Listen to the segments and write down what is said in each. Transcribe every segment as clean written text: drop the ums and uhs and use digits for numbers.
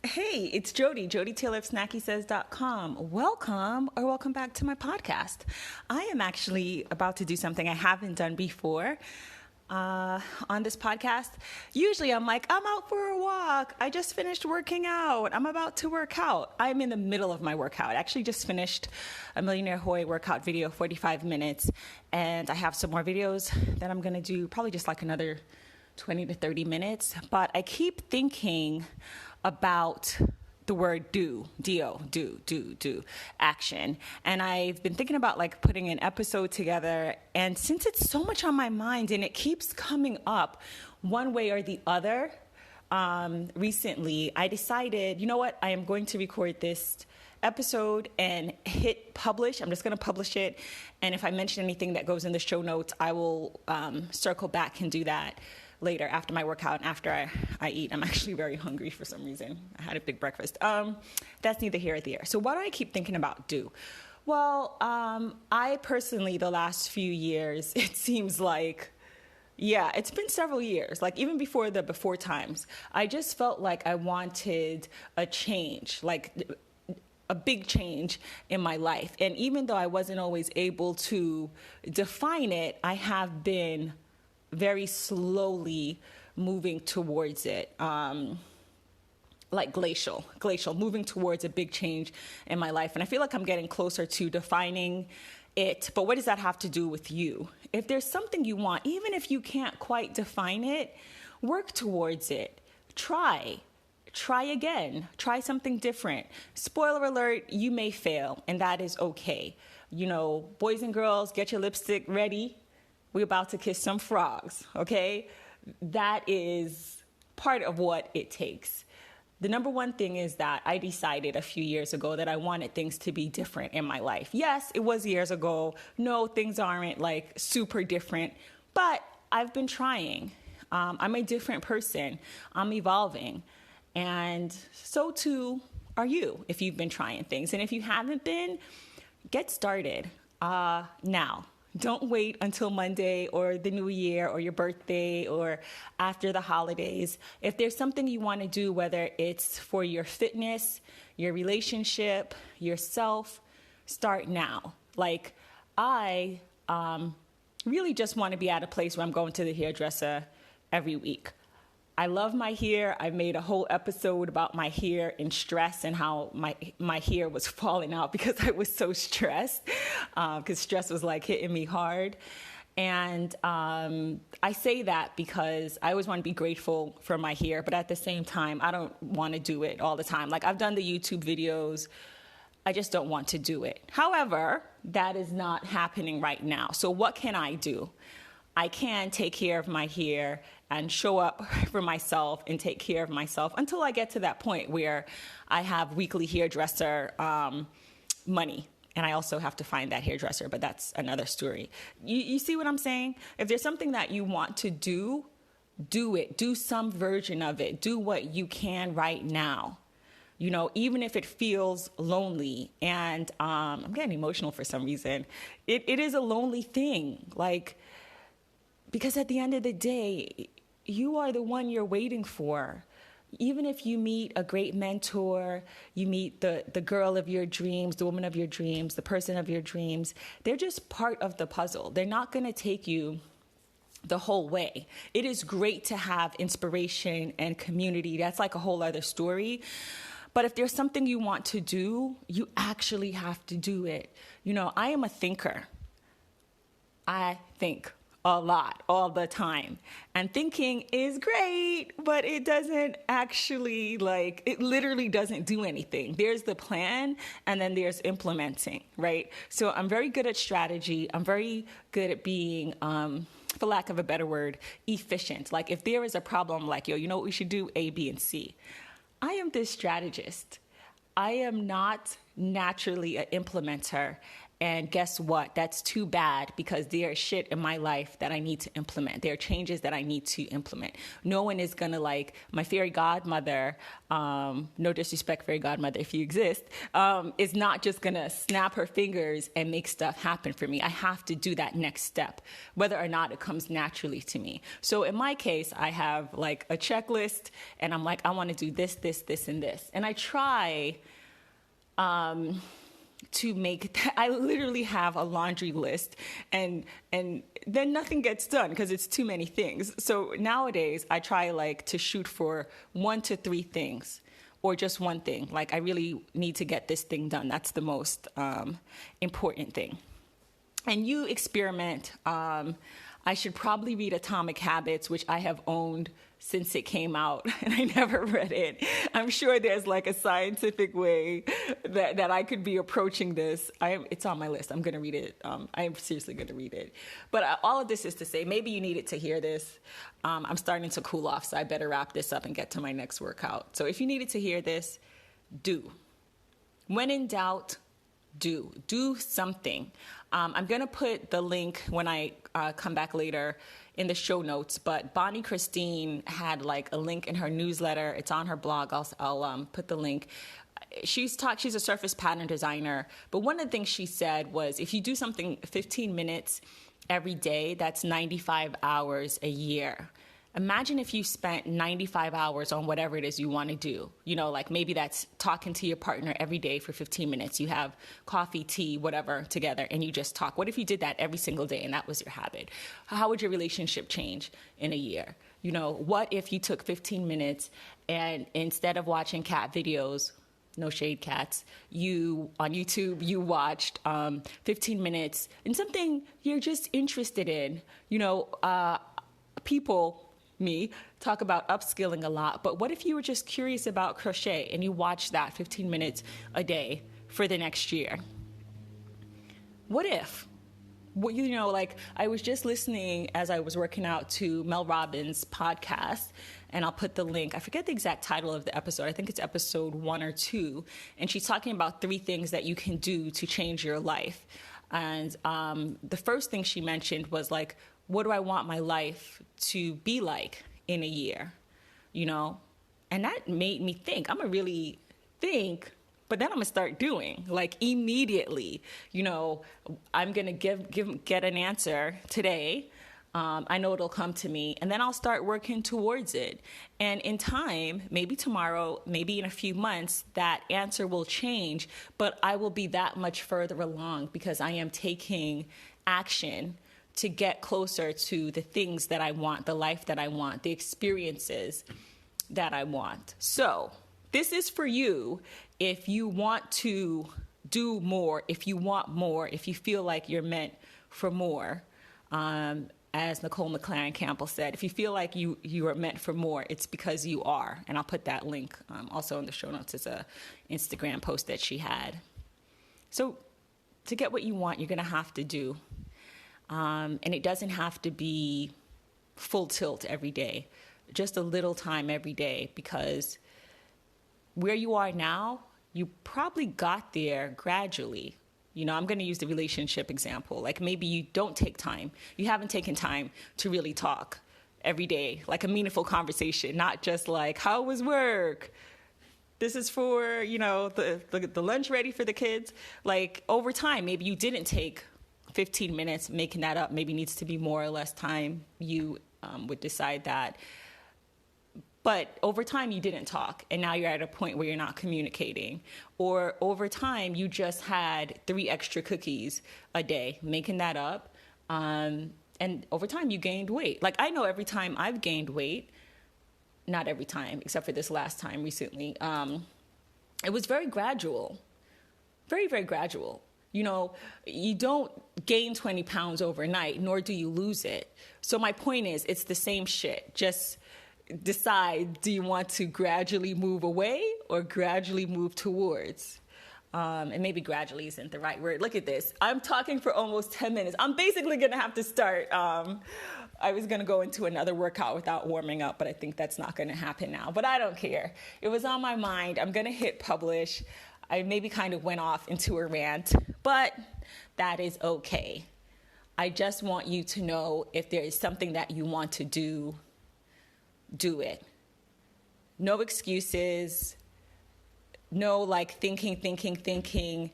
Hey, it's Jody Taylor of SnackySays.com. Welcome back to my podcast. I am actually about to do something I haven't done before on this podcast. Usually I'm like, I'm out for a walk. I just finished working out. I'm about to work out. I'm in the middle of my workout. I actually just finished a Millionaire Hoy workout video, 45 minutes. And I have some more videos that I'm going to do, probably just like another 20 to 30 minutes. But I keep thinking about the word do, action. And I've been thinking about like putting an episode together. And since it's so much on my mind and it keeps coming up one way or the other, recently I decided, you know what, I am going to record this episode and hit publish. I'm just going to publish it. And if I mention anything that goes in the show notes, I will circle back and do that later after my workout and after I eat. I'm actually very hungry for some reason. I had a big breakfast. That's neither here nor there. So why do I keep thinking about do? Well, I personally, the last few years, it seems like, yeah, it's been several years, like even before the before times, I just felt like I wanted a change, like a big change in my life. And even though I wasn't always able to define it, I have been very slowly moving towards it, like glacial, moving towards a big change in my life. And I feel like I'm getting closer to defining it. But what does that have to do with you? If there's something you want, even if you can't quite define it, work towards it. Try again, try something different. Spoiler alert, you may fail, and that is okay. You know, boys and girls, get your lipstick ready. We're about to kiss some frogs, okay? That is part of what it takes. The number one thing is that I decided a few years ago that I wanted things to be different in my life. Yes, it was years ago. No, things aren't like super different, but I've been trying. I'm a different person. I'm evolving. And so too are you if you've been trying things. And if you haven't been, get started now. Don't wait until Monday or the new year or your birthday or after the holidays. If there's something you want to do, whether it's for your fitness, your relationship, yourself, start now. Like I really just want to be at a place where I'm going to the hairdresser every week. I love my hair. I made a whole episode about my hair and stress and how my hair was falling out because I was so stressed, because stress was like hitting me hard. And I say that because I always want to be grateful for my hair, but at the same time, I don't want to do it all the time. Like I've done the YouTube videos. I just don't want to do it. However, that is not happening right now. So what can I do? I can take care of my hair and show up for myself and take care of myself until I get to that point where I have weekly hairdresser money. And I also have to find that hairdresser, but that's another story. You see what I'm saying? If there's something that you want to do it. Do some version of it. Do what you can right now. You know, even if it feels lonely. And I'm getting emotional for some reason. It is a lonely thing. Like, because at the end of the day, you are the one you're waiting for. Even if you meet a great mentor, you meet the girl of your dreams, the woman of your dreams, the person of your dreams, they're just part of the puzzle. They're not going to take you the whole way. It is great to have inspiration and community. That's like a whole other story. But if there's something you want to do, you actually have to do it. You know, I am a thinker. I think a lot, all the time. And thinking is great, but it doesn't actually, like, it literally doesn't do anything. There's the plan, and then there's implementing, right? So I'm very good at strategy. I'm very good at being, for lack of a better word, efficient. Like, if there is a problem, like, yo, you know what we should do? A, B, and C. I am this strategist. I am not naturally an implementer. And guess what? That's too bad, because there is shit in my life that I need to implement. There are changes that I need to implement. No one is gonna, like, my fairy godmother, no disrespect, fairy godmother, if you exist, is not just gonna snap her fingers and make stuff happen for me. I have to do that next step, whether or not it comes naturally to me. So in my case, I have like a checklist, and I'm like, I wanna do this, this, this, and this. And I try to make that. I literally have a laundry list, and then nothing gets done because it's too many things. So nowadays I try like to shoot for 1 to 3 things, or just one thing. Like, I really need to get this thing done. That's the most important thing. And you experiment. I should probably read Atomic Habits, which I have owned since it came out, and I never read it. I'm sure there's like a scientific way that I could be approaching this. It's on my list. I'm going to read it. I am seriously going to read it. But all of this is to say, maybe you needed to hear this. I'm starting to cool off, so I better wrap this up and get to my next workout. So if you needed to hear this, do. When in doubt, do something. I'm going to put the link when I come back later in the show notes, but Bonnie Christine had like a link in her newsletter. It's on her blog. I'll put the link. She's a surface pattern designer, but one of the things she said was, if you do something 15 minutes every day, that's 95 hours a year. Imagine if you spent 95 hours on whatever it is you want to do. You know, like maybe that's talking to your partner every day for 15 minutes. You have coffee, tea, whatever together, and you just talk. What if you did that every single day and that was your habit? How would your relationship change in a year? You know, what if you took 15 minutes and instead of watching cat videos, no shade cats, on YouTube, you watched 15 minutes in something you're just interested in. You know, me talk about upskilling a lot, but what if you were just curious about crochet and you watched that 15 minutes a day for the next year? What if? Well, you know, like, I was just listening as I was working out to Mel Robbins' podcast, and I'll put the link. I forget the exact title of the episode. I think it's episode 1 or 2, and she's talking about 3 things that you can do to change your life. And the first thing she mentioned was like, what do I want my life to be like in a year? You know? And that made me think. I'm going to really think, but then I'm going to start doing, like, immediately. You know, I'm going to get an answer today. I know it'll come to me, and then I'll start working towards it. And in time, maybe tomorrow, maybe in a few months, that answer will change, but I will be that much further along because I am taking action to get closer to the things that I want, the life that I want, the experiences that I want. So this is for you if you want to do more, if you want more, if you feel like you're meant for more. As Nicole McLaren Campbell said, if you feel like you are meant for more, it's because you are. And I'll put that link also in the show notes as a Instagram post that she had. So to get what you want, you're going to have to do. And it doesn't have to be full tilt every day, just a little time every day, because where you are now, you probably got there gradually. You know, I'm going to use the relationship example. Like, maybe you don't take time. You haven't taken time to really talk every day, like a meaningful conversation, not just like, how was work? This is for, you know, the lunch ready for the kids. Like, over time, maybe you didn't take 15 minutes. Making that up maybe needs to be more or less time. You would decide that. But over time, you didn't talk, and now you're at a point where you're not communicating. Or over time, you just had 3 extra cookies a day, making that up. And over time, you gained weight. Like, I know every time I've gained weight, not every time, except for this last time recently, it was very gradual, very, very gradual. You know, you don't gain 20 pounds overnight, nor do you lose it. So my point is, it's the same shit. Just decide, do you want to gradually move away or gradually move towards? And maybe gradually isn't the right word. Look at this. I'm talking for almost 10 minutes. I'm basically going to have to start. I was going to go into another workout without warming up, but I think that's not going to happen now. But I don't care. It was on my mind. I'm going to hit publish. I maybe kind of went off into a rant, but that is okay. I just want you to know if there is something that you want to do, do it. No excuses. No like thinking.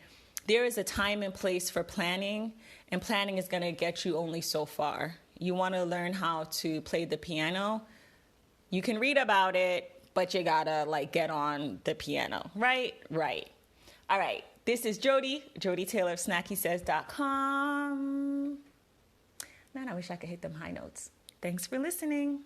There is a time and place for planning, and planning is going to get you only so far. You want to learn how to play the piano? You can read about it, but you gotta like get on the piano, right? Right. All right. This is Jody Taylor of SnackySays.com. Man, I wish I could hit them high notes. Thanks for listening.